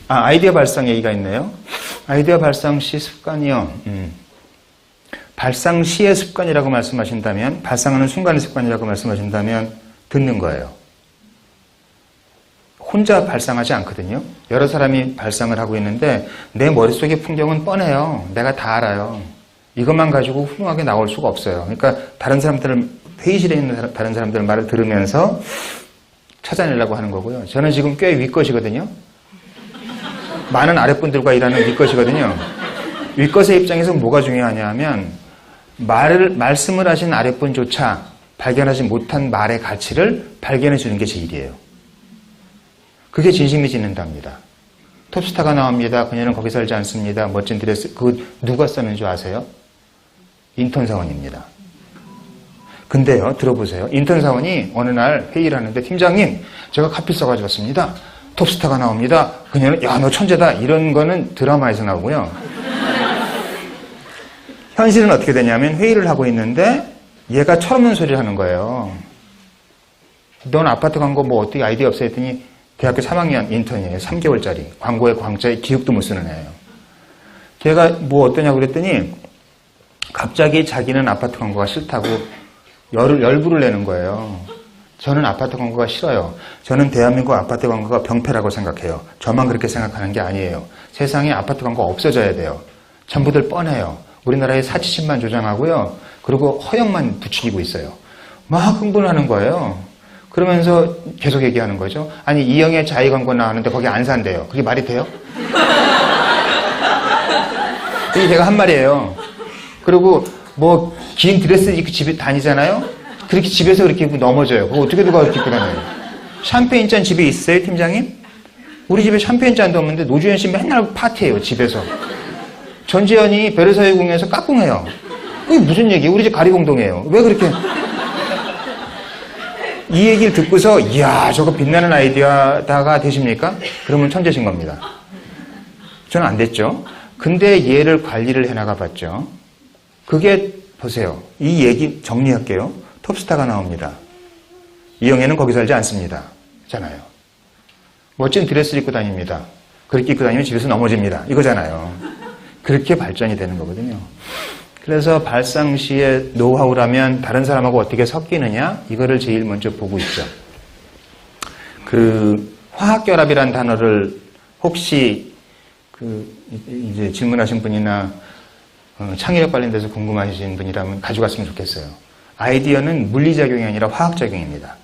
아이디어 발상 얘기가 있네요. 아이디어 발상 시 습관이요. 발상 시의 습관이라고 말씀하신다면, 발상하는 순간의 습관이라고 말씀하신다면 듣는 거예요. 혼자 발상하지 않거든요. 여러 사람이 발상을 하고 있는데 내 머릿속의 풍경은 뻔해요. 내가 다 알아요. 이것만 가지고 훌륭하게 나올 수가 없어요. 그러니까 다른 사람들, 회의실에 있는 다른 사람들 말을 들으면서 찾아내려고 하는 거고요. 저는 지금 꽤 윗것이거든요. 많은 아랫분들과 일하는 윗것이거든요. 윗것의 입장에서 뭐가 중요하냐 하면 말씀을 하신 아랫분조차 발견하지 못한 말의 가치를 발견해 주는 게 제 일이에요. 그게 진심이 짓는답니다. 톱스타가 나옵니다. 그녀는 거기 살지 않습니다. 멋진 드레스. 그거 누가 쓰는 줄 아세요? 인턴 사원입니다. 근데요, 들어보세요. 인턴 사원이 어느 날 회의를 하는데, 팀장님, 제가 카피 써가지고 왔습니다. 톱스타가 나옵니다. 그녀는, 야, 너 천재다. 이런 거는 드라마에서 나오고요. 현실은 어떻게 되냐면, 회의를 하고 있는데 얘가 철없는 소리를 하는 거예요. 넌 아파트 광고 뭐 어떻게 아이디어 없어 했더니 대학교 3학년 인턴이에요. 3개월짜리. 광고에 광자에 기억도 못 쓰는 애예요. 걔가 뭐 어떠냐고 그랬더니 갑자기 자기는 아파트 광고가 싫다고 열불을 내는 거예요. 저는 아파트 광고가 싫어요. 저는 대한민국 아파트 광고가 병폐라고 생각해요. 저만 그렇게 생각하는 게 아니에요. 세상에 아파트 광고 없어져야 돼요. 전부들 뻔해요. 우리나라에 사치심만 조장하고요. 그리고 허영만 부추기고 있어요. 막 흥분하는 거예요. 그러면서 계속 얘기하는 거죠. 아니, 이영애 자이 광고 나왔는데 거기 안 산대요. 그게 말이 돼요? 이게 제가 한 말이에요. 그리고 뭐 긴 드레스 입고 집에 다니잖아요. 그렇게 집에서 그렇게 입고 넘어져요. 그거 어떻게 누가 그렇게 입고 다녀요? 샴페인잔 집에 있어요, 팀장님? 우리 집에 샴페인잔도 없는데 노주현 씨 맨날 파티해요, 집에서. 전지현이 베르사유 궁에서 까꿍해요. 그게 무슨 얘기예요? 우리 집 가리공동이에요. 왜 그렇게... 이 얘기를 듣고서 이야, 저거 빛나는 아이디어다가 되십니까? 그러면 천재신 겁니다. 저는 안 됐죠. 근데 얘를 관리를 해나가 봤죠. 그게 보세요. 이 얘기 정리할게요. 톱스타가 나옵니다. 이영애는 거기 살지 않습니다. 잖아요. 멋진 드레스를 입고 다닙니다. 그렇게 입고 다니면 집에서 넘어집니다. 이거잖아요. 그렇게 발전이 되는 거거든요. 그래서 발상 시의 노하우라면 다른 사람하고 어떻게 섞이느냐? 이거를 제일 먼저 보고 있죠. 그 화학결합이라는 단어를 혹시 이제 질문하신 분이나 창의력 관련돼서 궁금하신 분이라면 가져갔으면 좋겠어요. 아이디어는 물리작용이 아니라 화학작용입니다.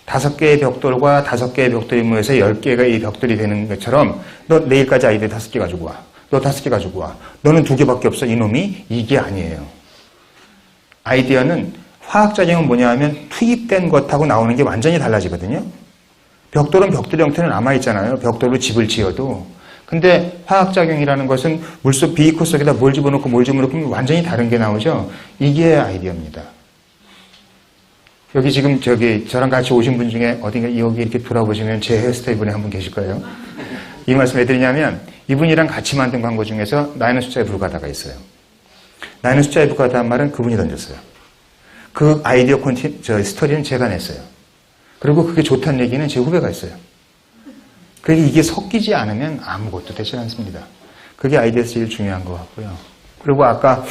5개의 벽돌과 5개의 벽돌이 모여서 10개가 이 벽돌이 되는 것처럼 너 내일까지 아이디어 5개 가지고 와. 너 5개 가지고 와. 너는 2개밖에 없어, 이놈이. 이게 아니에요. 아이디어는 화학작용은 뭐냐 하면 투입된 것하고 나오는 게 완전히 달라지거든요. 벽돌은 벽돌의 형태는 남아있잖아요. 벽돌로 집을 지어도. 근데 화학작용이라는 것은 물속 비이코 속에다 뭘 집어넣고 뭘 집어넣으면 완전히 다른 게 나오죠. 이게 아이디어입니다. 여기 지금 저랑 같이 오신 분 중에 어딘가 여기 이렇게 돌아보시면 제 헤어스타일 분이 한 분 계실 거예요. 이 말씀 왜 드리냐면 이분이랑 같이 만든 광고 중에서 나이는 숫자에 불과하다가 있어요. 나이는 숫자에 불과하다는 말은 그분이 던졌어요. 그 아이디어 스토리는 제가 냈어요. 그리고 그게 좋다는 얘기는 제 후배가 있어요. 그러니까 이게 섞이지 않으면 아무것도 되지 않습니다. 그게 아이디어에서 제일 중요한 것 같고요. 그리고 아까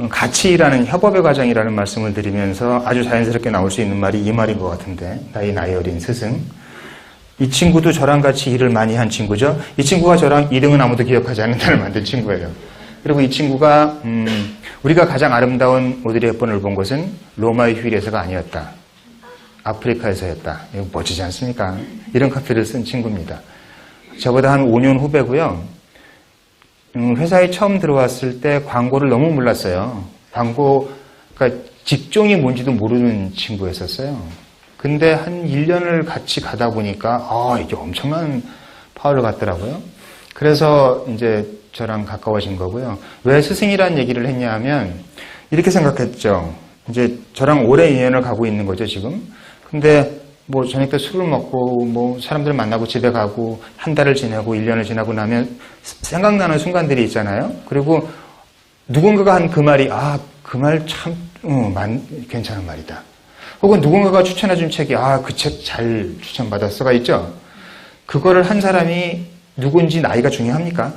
같이 일하는 협업의 과정이라는 말씀을 드리면서 아주 자연스럽게 나올 수 있는 말이 이 말인 것 같은데, 나이 어린 스승. 이 친구도 저랑 같이 일을 많이 한 친구죠. 이 친구가 저랑 이름은 아무도 기억하지 않는 날을 만든 친구예요. 그리고 이 친구가 우리가 가장 아름다운 오드리 헵번을 본 것은 로마의 휴일에서가 아니었다. 아프리카에서였다. 이거 멋지지 않습니까? 이런 카피를 쓴 친구입니다. 저보다 한 5년 후배고요. 회사에 처음 들어왔을 때 광고를 너무 몰랐어요. 그러니까 직종이 뭔지도 모르는 친구였었어요. 근데 한 1년을 같이 가다 보니까 이게 엄청난 파워를 갖더라고요. 그래서 이제 저랑 가까워진 거고요. 왜 스승이라는 얘기를 했냐 하면 이렇게 생각했죠. 이제 저랑 오래 인연을 가고 있는 거죠, 지금. 근데 뭐 저녁 때 술을 먹고 뭐 사람들 만나고 집에 가고 한 달을 지내고 1년을 지나고 나면 생각나는 순간들이 있잖아요. 그리고 누군가가 한 그 말이 그 말 참 괜찮은 말이다. 혹은 누군가가 추천해준 책이 그 책 잘 추천받았어가 있죠. 그거를 한 사람이 누군지 나이가 중요합니까?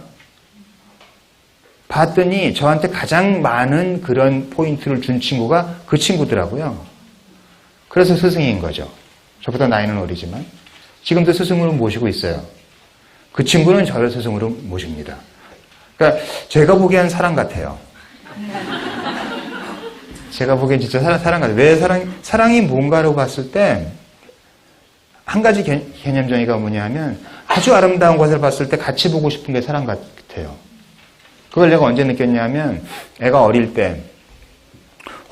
봤더니 저한테 가장 많은 그런 포인트를 준 친구가 그 친구더라고요. 그래서 스승인 거죠. 저보다 나이는 어리지만 지금도 스승으로 모시고 있어요. 그 친구는 저를 스승으로 모십니다. 그러니까 제가 보기엔 사랑 같아요. 제가 보기엔 진짜 사랑 같아요. 왜 사랑이 뭔가로 봤을 때 한 가지 개념 정의가 뭐냐 하면 아주 아름다운 것을 봤을 때 같이 보고 싶은 게 사랑 같아요. 그걸 내가 언제 느꼈냐면 애가 어릴 때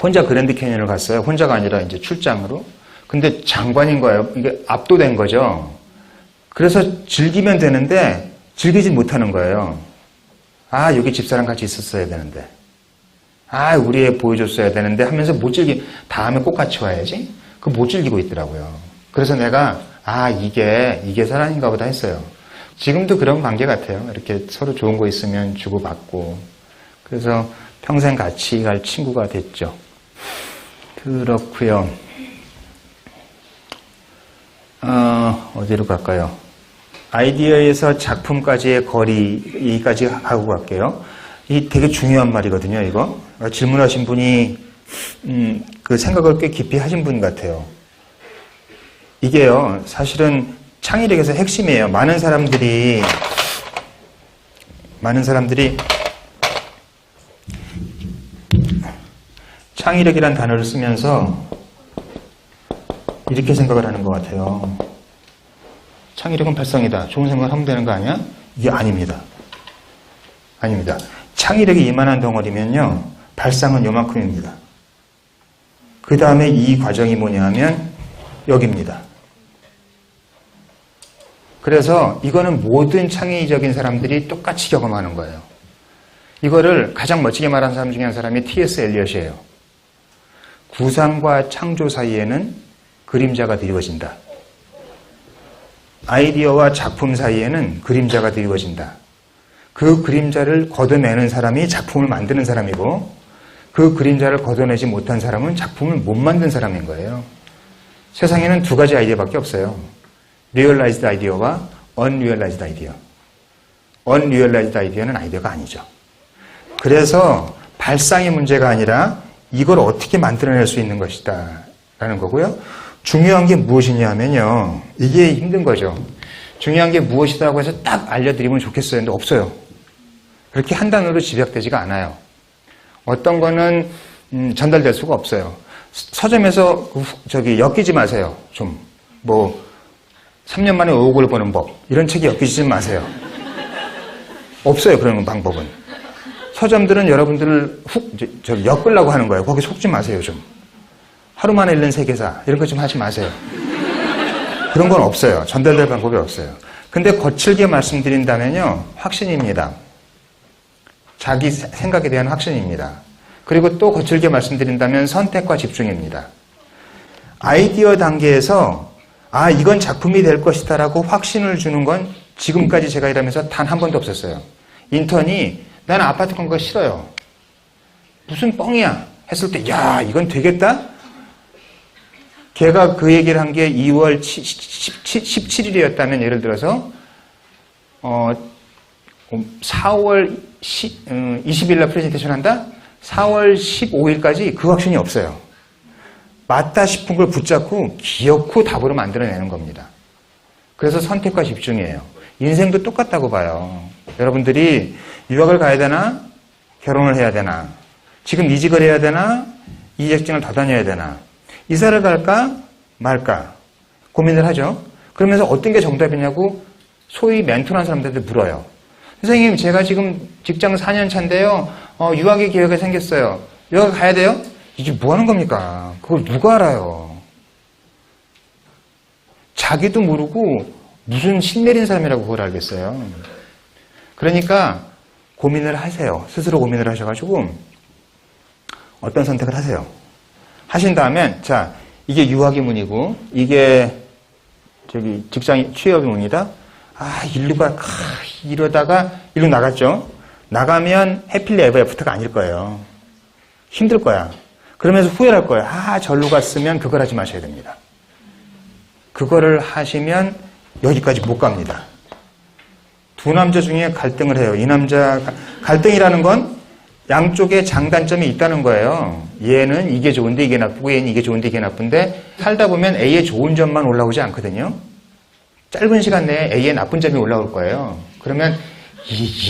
혼자 그랜드 캐니언을 갔어요. 혼자가 아니라 이제 출장으로. 근데 장관인 거예요. 이게 압도된 거죠. 그래서 즐기면 되는데 즐기지 못하는 거예요. 여기 집사람 같이 있었어야 되는데. 우리 애 보여줬어야 되는데 하면서 못 다음에 꼭 같이 와야지. 그거 못 즐기고 있더라고요. 그래서 내가 이게 사랑인가 보다 했어요. 지금도 그런 관계 같아요. 이렇게 서로 좋은 거 있으면 주고받고. 그래서 평생 같이 갈 친구가 됐죠. 그렇고요. 어디로 갈까요? 아이디어에서 작품까지의 거리까지 하고 갈게요. 이 되게 중요한 말이거든요, 이거. 질문하신 분이 그 생각을 꽤 깊이 하신 분 같아요. 이게요, 사실은 창의력에서 핵심이에요. 많은 사람들이 창의력이란 단어를 쓰면서 이렇게 생각을 하는 것 같아요. 창의력은 발상이다. 좋은 생각을 하면 되는 거 아니야? 이게 아닙니다. 아닙니다. 창의력이 이만한 덩어리면요, 발상은 요만큼입니다. 그 다음에 이 과정이 뭐냐 하면 여기입니다. 그래서 이거는 모든 창의적인 사람들이 똑같이 경험하는 거예요. 이거를 가장 멋지게 말한 사람 중에 한 사람이 T.S. 엘리엇이에요. 구상과 창조 사이에는 그림자가 드리워진다. 아이디어와 작품 사이에는 그림자가 드리워진다. 그 그림자를 걷어내는 사람이 작품을 만드는 사람이고 그 그림자를 걷어내지 못한 사람은 작품을 못 만든 사람인 거예요. 세상에는 두 가지 아이디어밖에 없어요. Realized 아이디어와 Unrealized 아이디어. Unrealized 아이디어는 아이디어가 아니죠. 그래서 발상의 문제가 아니라 이걸 어떻게 만들어낼 수 있는 것이다 라는 거고요. 중요한 게 무엇이냐 하면요, 이게 힘든 거죠. 중요한 게 무엇이다고 해서 딱 알려드리면 좋겠어요. 근데 없어요. 그렇게 한 단어로 집약되지가 않아요. 어떤 거는 전달될 수가 없어요. 서점에서 엮이지 마세요. 3년 만에 5억을 버는 법, 이런 책이 엮이지 마세요. 없어요. 그런 방법은. 서점들은 여러분들을 엮으려고 하는 거예요. 거기 속지 마세요. 좀 하루 만에 읽는 세계사 이런 거 좀 하지 마세요. 그런 건 없어요. 전달될 방법이 없어요. 근데 거칠게 말씀드린다면요, 확신입니다. 자기 생각에 대한 확신입니다. 그리고 또 거칠게 말씀드린다면 선택과 집중입니다. 아이디어 단계에서 이건 작품이 될 것이다 라고 확신을 주는 건 지금까지 제가 일하면서 단 한 번도 없었어요. 인턴이 나는 아파트 건가 싫어요. 무슨 뻥이야 했을 때 이건 되겠다? 걔가 그 얘기를 한 게 2월 17일이었다면 예를 들어서 4월 20일 날 프레젠테이션 한다? 4월 15일까지 그 확신이 없어요. 맞다 싶은 걸 붙잡고 기어코 답으로 만들어내는 겁니다. 그래서 선택과 집중이에요. 인생도 똑같다고 봐요. 여러분들이 유학을 가야 되나? 결혼을 해야 되나? 지금 이직을 해야 되나? 이직증을 더 다녀야 되나? 이사를 갈까? 말까? 고민을 하죠. 그러면서 어떤 게 정답이냐고 소위 멘토라는 사람들한테 물어요. 선생님, 제가 지금 직장 4년 차인데요. 유학의 기회가 생겼어요. 유학 가야 돼요? 이게 뭐 하는 겁니까? 그걸 누가 알아요? 자기도 모르고 무슨 신내린 사람이라고 그걸 알겠어요. 그러니까 고민을 하세요. 스스로 고민을 하셔가지고 어떤 선택을 하세요. 하신 다음에 자, 이게 유학의 문이고 이게 직장 취업의 문이다. 이러다가 일로 나갔죠. 나가면 해필리 에버 애프터가 아닐 거예요. 힘들 거야. 그러면서 후회할 거예요. 아, 절로 갔으면 그걸 하지 마셔야 됩니다. 그거를 하시면 여기까지 못 갑니다. 두 남자 중에 갈등을 해요. 이 남자, 갈등이라는 건 양쪽에 장단점이 있다는 거예요. 얘는 이게 좋은데 이게 나쁘고 얘는 이게 좋은데 이게 나쁜데 살다 보면 A의 좋은 점만 올라오지 않거든요. 짧은 시간 내에 A의 나쁜 점이 올라올 거예요. 그러면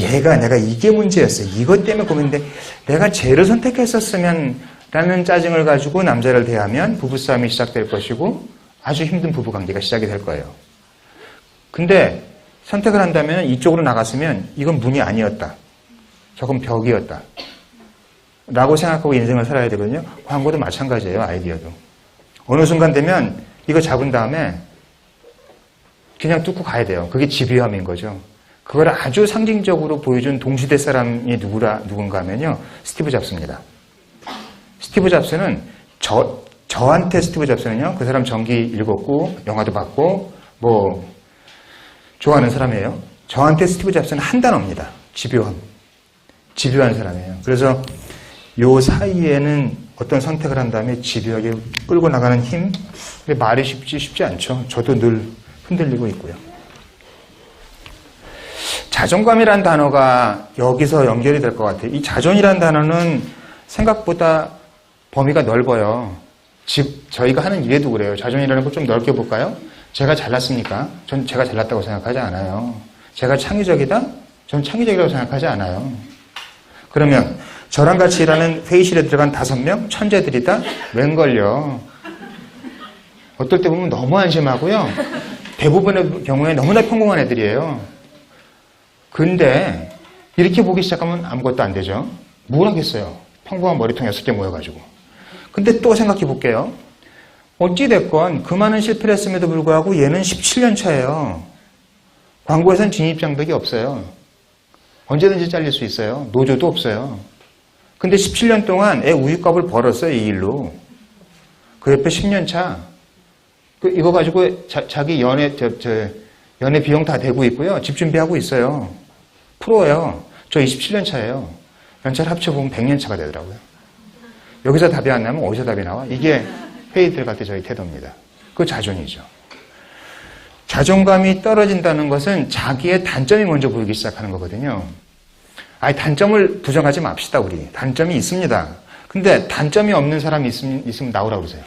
얘가 내가 이게 문제였어. 이것 때문에 고민인데 내가 쟤를 선택했었으면 라는 짜증을 가지고 남자를 대하면 부부싸움이 시작될 것이고 아주 힘든 부부관계가 시작이 될 거예요. 근데 선택을 한다면 이쪽으로 나갔으면 이건 문이 아니었다. 저건 벽이었다. 라고 생각하고 인생을 살아야 되거든요. 광고도 마찬가지예요. 아이디어도. 어느 순간 되면 이거 잡은 다음에 그냥 뚫고 가야 돼요. 그게 집요함인 거죠. 그걸 아주 상징적으로 보여준 동시대 사람이 누군가 하면요. 스티브 잡스입니다. 스티브 잡스는 저한테 스티브 잡스는요. 그 사람 전기 읽었고 영화도 봤고 뭐 좋아하는 사람이에요. 저한테 스티브 잡스는 한 단어입니다. 집요함. 집요한 사람이에요. 그래서 요 사이에는 어떤 선택을 한 다음에 집요하게 끌고 나가는 힘. 근데 말이 쉽지 않죠. 저도 늘 흔들리고 있고요. 자존감이란 단어가 여기서 연결이 될 것 같아요. 이 자존이란 단어는 생각보다 범위가 넓어요. 저희가 하는 일에도 그래요. 자존이라는 걸 좀 넓게 볼까요? 제가 잘났습니까? 전 제가 잘났다고 생각하지 않아요. 제가 창의적이다? 전 창의적이라고 생각하지 않아요. 그러면 저랑 같이 일하는 회의실에 들어간 5명 천재들이다? 웬걸요. 어떨 때 보면 너무 안심하고요. 대부분의 경우에 너무나 평범한 애들이에요. 근데 이렇게 보기 시작하면 아무것도 안 되죠. 뭘 하겠어요. 평범한 머리통 6개 모여가지고. 근데 또 생각해 볼게요. 어찌됐건 그 많은 실패를 했음에도 불구하고 얘는 17년 차예요. 광고에선 진입장벽이 없어요. 언제든지 잘릴 수 있어요. 노조도 없어요. 근데 17년 동안 애 우유값을 벌었어요. 이 일로. 그 옆에 10년 차. 이거 가지고 자기 연애 비용 다 대고 있고요. 집 준비하고 있어요. 프로예요. 저 27년 차예요. 연차를 합쳐보면 100년 차가 되더라고요. 여기서 답이 안 나면 어디서 답이 나와? 이게 회의 들어갈 때 저희 태도입니다. 그거 자존이죠. 자존감이 떨어진다는 것은 자기의 단점이 먼저 보이기 시작하는 거거든요. 아니, 단점을 부정하지 맙시다, 우리. 단점이 있습니다. 근데 단점이 없는 사람이 있으면 나오라고 그러세요.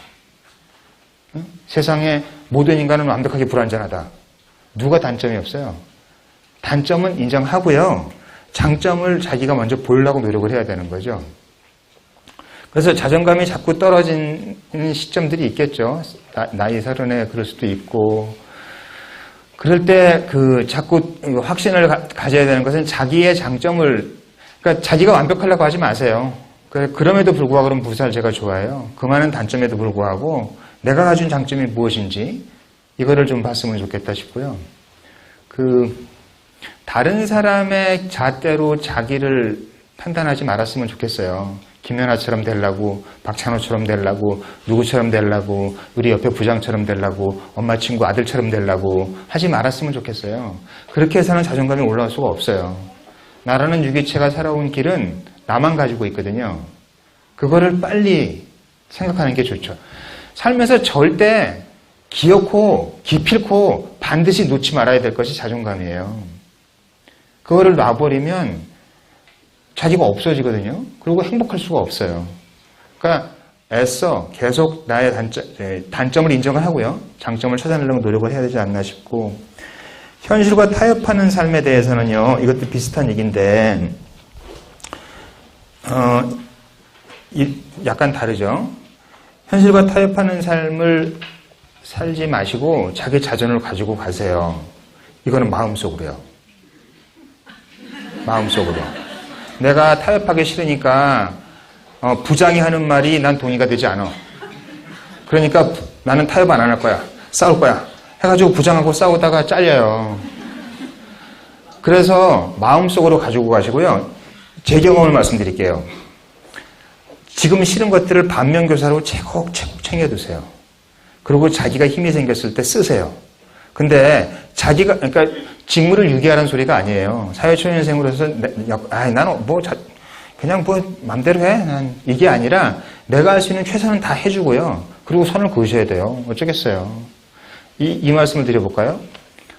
응? 세상에 모든 인간은 완벽하게 불완전하다. 누가 단점이 없어요? 단점은 인정하고요. 장점을 자기가 먼저 보려고 노력을 해야 되는 거죠. 그래서 자존감이 자꾸 떨어지는 시점들이 있겠죠. 나이 30에 그럴 수도 있고. 그럴 때 자꾸 확신을 가져야 되는 것은 자기의 장점을, 그러니까 자기가 완벽하려고 하지 마세요. 그럼에도 불구하고 그런 부사를 제가 좋아해요. 그 많은 단점에도 불구하고 내가 가진 장점이 무엇인지 이거를 좀 봤으면 좋겠다 싶고요. 다른 사람의 잣대로 자기를 판단하지 말았으면 좋겠어요. 김연아처럼 되려고, 박찬호처럼 되려고, 누구처럼 되려고, 우리 옆에 부장처럼 되려고, 엄마 친구 아들처럼 되려고 하지 말았으면 좋겠어요. 그렇게 해서는 자존감이 올라올 수가 없어요. 나라는 유기체가 살아온 길은 나만 가지고 있거든요. 그거를 빨리 생각하는 게 좋죠. 삶에서 절대 기어코, 기필코 반드시 놓지 말아야 될 것이 자존감이에요. 그거를 놔버리면 자기가 없어지거든요. 그리고 행복할 수가 없어요. 그러니까 애써 계속 나의 단점을 인정을 하고요. 장점을 찾아내려고 노력을 해야 되지 않나 싶고, 현실과 타협하는 삶에 대해서는요. 이것도 비슷한 얘기인데 약간 다르죠. 현실과 타협하는 삶을 살지 마시고 자기 자존을 가지고 가세요. 이거는 마음속으로요. 마음속으로. 내가 타협하기 싫으니까 부장이 하는 말이 난 동의가 되지 않아. 그러니까 나는 타협 안 할 거야. 싸울 거야. 해가지고 부장하고 싸우다가 잘려요. 그래서 마음속으로 가지고 가시고요. 제 경험을 말씀드릴게요. 지금 싫은 것들을 반면교사로 채곡채곡 챙겨두세요. 그리고 자기가 힘이 생겼을 때 쓰세요. 근데 그러니까 직무를 유기하라는 소리가 아니에요. 사회초년생으로서 나는 그냥 맘대로 해. 난 이게 아니라 내가 할 수 있는 최선은 다 해주고요. 그리고 선을 그으셔야 돼요. 어쩌겠어요. 이 말씀을 드려볼까요?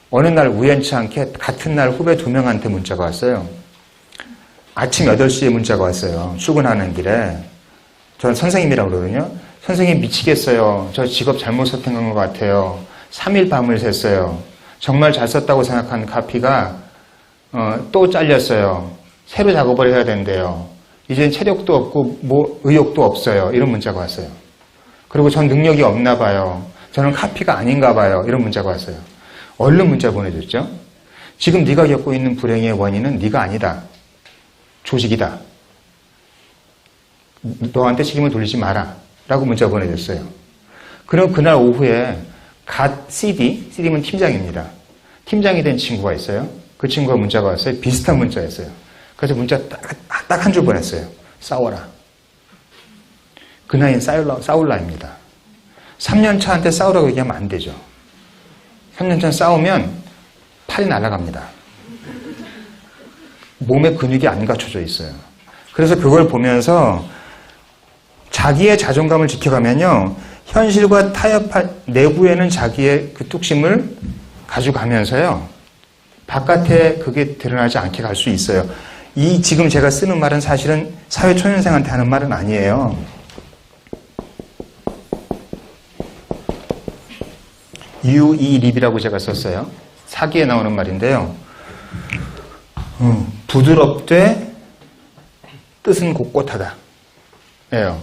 어느 날 우연치 않게 같은 날 후배 2명한테 문자가 왔어요. 아침 8시에 문자가 왔어요. 출근하는 길에. 저는 선생님이라고 그러거든요. 선생님 미치겠어요. 저 직업 잘못 선택한 것 같아요. 3일 밤을 샜어요. 정말 잘 썼다고 생각한 카피가 또 잘렸어요. 새로 작업을 해야 된대요. 이젠 체력도 없고 의욕도 없어요. 이런 문자가 왔어요. 그리고 전 능력이 없나 봐요. 저는 카피가 아닌가 봐요. 이런 문자가 왔어요. 얼른 문자 보내줬죠. 지금 네가 겪고 있는 불행의 원인은 네가 아니다. 조직이다. 너한테 책임을 돌리지 마라. 라고 문자 보내줬어요. 그럼 그날 오후에 갓 CD면 팀장입니다. 팀장이 된 친구가 있어요. 그 친구가 문자가 왔어요. 비슷한 문자였어요. 그래서 문자 딱 한 줄 보냈어요. 싸워라. 그 나이는 싸울 나이입니다. 3년 차한테 싸우라고 얘기하면 안 되죠. 3년 차 싸우면 팔이 날아갑니다. 몸에 근육이 안 갖춰져 있어요. 그래서 그걸 보면서 자기의 자존감을 지켜가면요. 현실과 타협할 내부에는 자기의 그 뚝심을 가져가면서요. 바깥에 그게 드러나지 않게 갈 수 있어요. 지금 제가 쓰는 말은 사실은 사회초년생한테 하는 말은 아니에요. 유이립이라고 제가 썼어요. 사기에 나오는 말인데요. 부드럽되 뜻은 곳곳하다. 예요.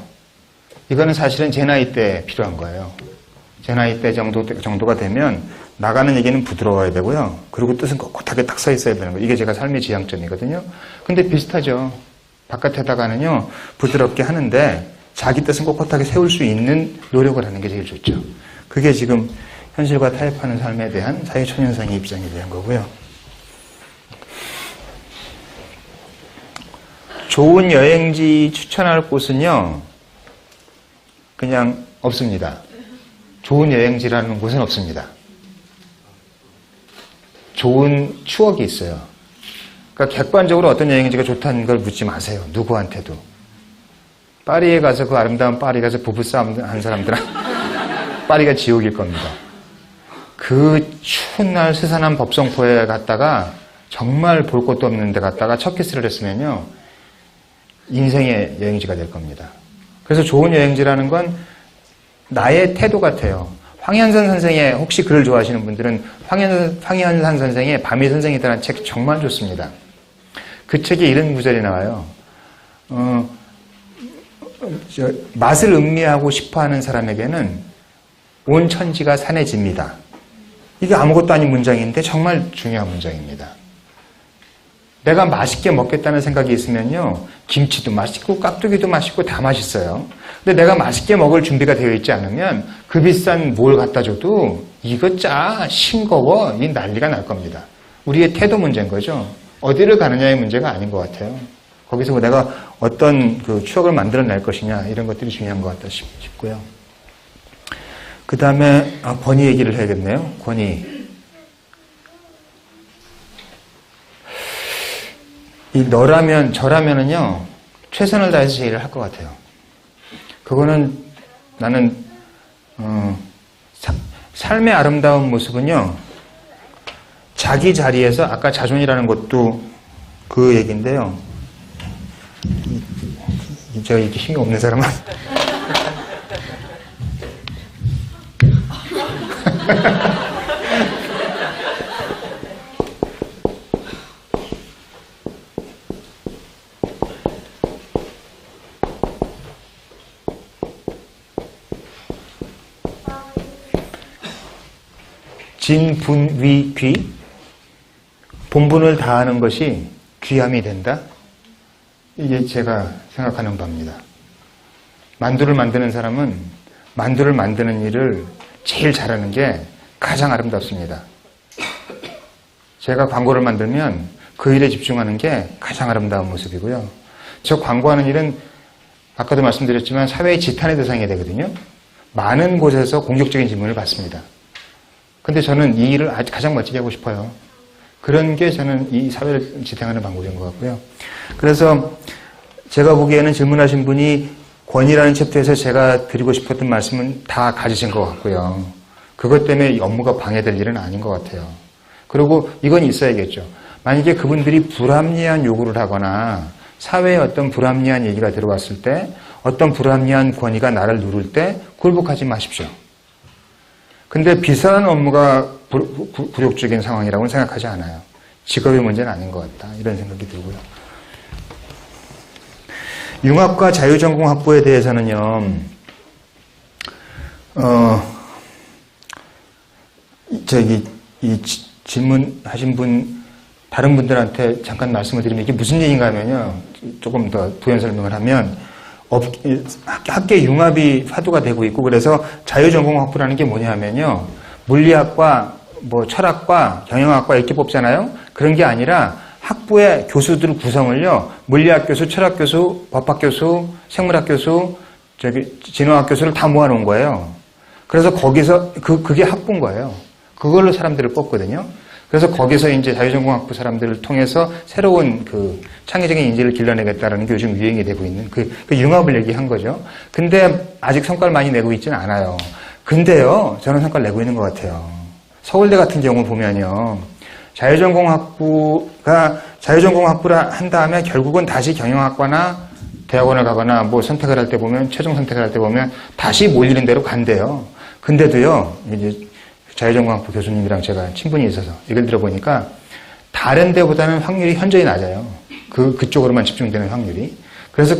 이거는 사실은 제 나이 때 필요한 거예요. 제 나이 때 정도가 되면 나가는 얘기는 부드러워야 되고요. 그리고 뜻은 꼿꼿하게 딱 서 있어야 되는 거예요. 이게 제가 삶의 지향점이거든요. 근데 비슷하죠. 바깥에다가는요, 부드럽게 하는데 자기 뜻은 꼿꼿하게 세울 수 있는 노력을 하는 게 제일 좋죠. 그게 지금 현실과 타협하는 삶에 대한 사회초년생의 입장이 되는 거고요. 좋은 여행지 추천할 곳은요, 그냥 없습니다. 좋은 여행지라는 곳은 없습니다. 좋은 추억이 있어요. 그러니까 객관적으로 어떤 여행지가 좋다는 걸 묻지 마세요. 누구한테도. 파리에 가서 그 아름다운 파리 가서 부부싸움 한 사람들은 파리가 지옥일 겁니다. 그 추운 날 스산한 법성포에 갔다가 정말 볼 것도 없는 데 갔다가 첫 키스를 했으면요. 인생의 여행지가 될 겁니다. 그래서 좋은 여행지라는 건 나의 태도 같아요. 황현선 선생의, 혹시 글을 좋아하시는 분들은 황현선 선생의 밤이 선생이다라는 책 정말 좋습니다. 그 책에 이런 구절이 나와요. 맛을 음미하고 싶어하는 사람에게는 온 천지가 산해집니다. 이게 아무것도 아닌 문장인데 정말 중요한 문장입니다. 내가 맛있게 먹겠다는 생각이 있으면요. 김치도 맛있고 깍두기도 맛있고 다 맛있어요. 근데 내가 맛있게 먹을 준비가 되어 있지 않으면 그 비싼 뭘 갖다 줘도 이거 짜, 싱거워, 이 난리가 날 겁니다. 우리의 태도 문제인 거죠. 어디를 가느냐의 문제가 아닌 것 같아요. 거기서 내가 어떤 그 추억을 만들어낼 것이냐 이런 것들이 중요한 것 같다 싶고요. 그 다음에 권위 얘기를 해야겠네요. 권위. 이 너라면 저라면은요 최선을 다해서 제 일을 할 것 같아요. 그거는 나는 삶의 아름다운 모습은요 자기 자리에서 아까 자존이라는 것도 그 얘기인데요. 제가 이렇게 힘이 없는 사람은 진, 분, 위, 귀 본분을 다하는 것이 귀함이 된다. 이게 제가 생각하는 바입니다. 만두를 만드는 사람은 만두를 만드는 일을 제일 잘하는 게 가장 아름답습니다. 제가 광고를 만들면 그 일에 집중하는 게 가장 아름다운 모습이고요. 저 광고하는 일은 아까도 말씀드렸지만 사회의 지탄의 대상이 되거든요. 많은 곳에서 공격적인 질문을 받습니다. 근데 저는 이 일을 가장 멋지게 하고 싶어요. 그런 게 저는 이 사회를 지탱하는 방법인 것 같고요. 그래서 제가 보기에는 질문하신 분이 권위라는 챕터에서 제가 드리고 싶었던 말씀은 다 가지신 것 같고요. 그것 때문에 업무가 방해될 일은 아닌 것 같아요. 그리고 이건 있어야겠죠. 만약에 그분들이 불합리한 요구를 하거나 사회에 어떤 불합리한 얘기가 들어왔을 때 어떤 불합리한 권위가 나를 누를 때 굴복하지 마십시오. 근데 비싼 업무가 굴욕적인 상황이라고는 생각하지 않아요. 직업의 문제는 아닌 것 같다. 이런 생각이 들고요. 융합과 자유전공학부에 대해서는요, 이 질문하신 분, 다른 분들한테 잠깐 말씀을 드리면 이게 무슨 얘기인가 하면요, 조금 더 부연 설명을 하면, 학계 융합이 화두가 되고 있고, 그래서 자유전공학부라는 게 뭐냐 하면요, 물리학과, 철학과, 경영학과 이렇게 뽑잖아요? 그런 게 아니라 학부의 교수들 구성을요, 물리학 교수, 철학 교수, 법학 교수, 생물학 교수, 진화학 교수를 다 모아놓은 거예요. 그래서 거기서, 그게 학부인 거예요. 그걸로 사람들을 뽑거든요. 그래서 거기서 이제 자유전공학부 사람들을 통해서 새로운 창의적인 인재를 길러내겠다라는 게 요즘 유행이 되고 있는 그 융합을 얘기한 거죠. 근데 아직 성과를 많이 내고 있지는 않아요. 근데요, 저는 성과를 내고 있는 것 같아요. 서울대 같은 경우 보면요, 자유전공학부라 한 다음에 결국은 다시 경영학과나 대학원을 가거나 선택을 할 때 보면, 최종 선택을 할 때 보면 다시 몰리는 대로 간대요. 근데도요, 이제 자유전공학부 교수님이랑 제가 친분이 있어서 얘기를 들어보니까 다른 데보다는 확률이 현저히 낮아요. 그쪽으로만 집중되는 확률이. 그래서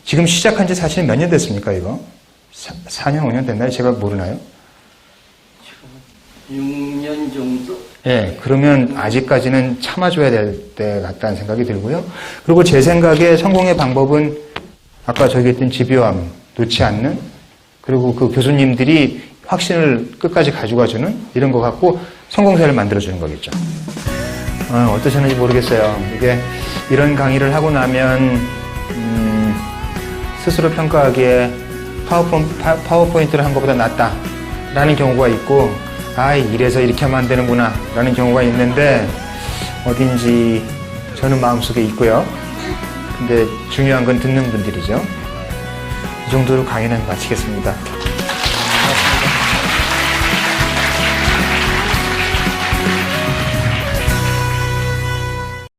지금 시작한 지 사실 몇 년 됐습니까, 이거? 4년, 5년 됐나요? 제가 모르나요? 6년 정도? 예, 그러면 아직까지는 참아줘야 될 때 같다는 생각이 들고요. 그리고 제 생각에 성공의 방법은 아까 저기 했던 집요함, 놓지 않는, 그리고 그 교수님들이 확신을 끝까지 가져가주는 이런 것 같고 성공사를 만들어주는 거겠죠. 어떠셨는지 모르겠어요. 이게 이런 강의를 하고 나면 스스로 평가하기에 파워포인트를 한 것보다 낫다라는 경우가 있고 이래서 이렇게 하면 안 되는구나 라는 경우가 있는데 어딘지 저는 마음속에 있고요. 근데 중요한 건 듣는 분들이죠. 이 정도로 강의는 마치겠습니다.